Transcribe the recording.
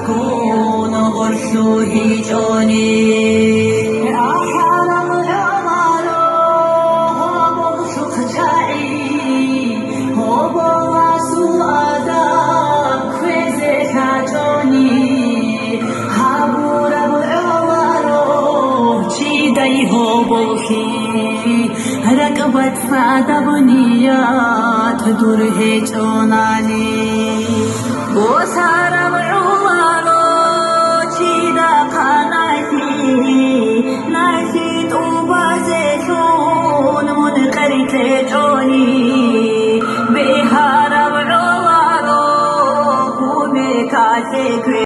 كون غرشوه جوني أحرم العمالو هو بغشق جاعي هو بغاسو آدم كويزي كاتوني هابور أبو عمالو چيداي هو بغشي رقبت فادا بنيات دور هي جوناني بوسارم